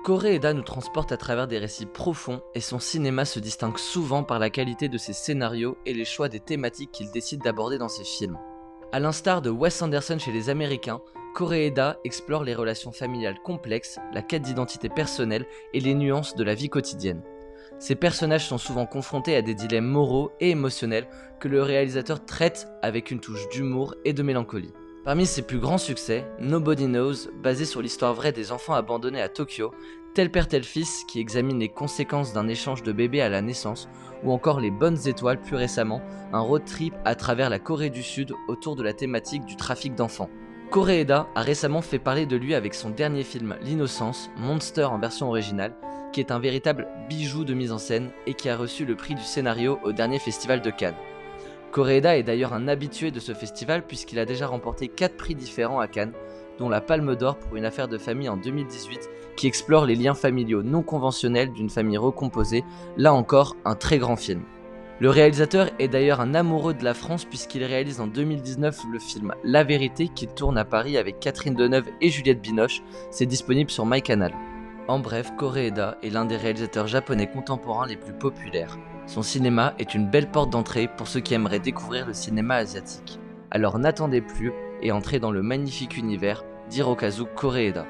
Koreeda nous transporte à travers des récits profonds et son cinéma se distingue souvent par la qualité de ses scénarios et les choix des thématiques qu'il décide d'aborder dans ses films. A l'instar de Wes Anderson chez les Américains, Koreeda explore les relations familiales complexes, la quête d'identité personnelle et les nuances de la vie quotidienne. Ces personnages sont souvent confrontés à des dilemmes moraux et émotionnels que le réalisateur traite avec une touche d'humour et de mélancolie. Parmi ses plus grands succès, Nobody Knows, basé sur l'histoire vraie des enfants abandonnés à Tokyo, Tel père tel fils qui examine les conséquences d'un échange de bébés à la naissance, ou encore Les Bonnes Étoiles plus récemment, un road trip à travers la Corée du Sud autour de la thématique du trafic d'enfants. Koreeda a récemment fait parler de lui avec son dernier film L'Innocence, Monster en version originale, qui est un véritable bijou de mise en scène et qui a reçu le prix du scénario au dernier festival de Cannes. Koreeda est d'ailleurs un habitué de ce festival puisqu'il a déjà remporté 4 prix différents à Cannes, dont la Palme d'Or pour Une affaire de famille en 2018 qui explore les liens familiaux non conventionnels d'une famille recomposée, là encore un très grand film. Le réalisateur est d'ailleurs un amoureux de la France puisqu'il réalise en 2019 le film La Vérité qu'il tourne à Paris avec Catherine Deneuve et Juliette Binoche, c'est disponible sur MyCanal. En bref, Koreeda est l'un des réalisateurs japonais contemporains les plus populaires. Son cinéma est une belle porte d'entrée pour ceux qui aimeraient découvrir le cinéma asiatique. Alors n'attendez plus et entrez dans le magnifique univers d'Hirokazu Koreeda.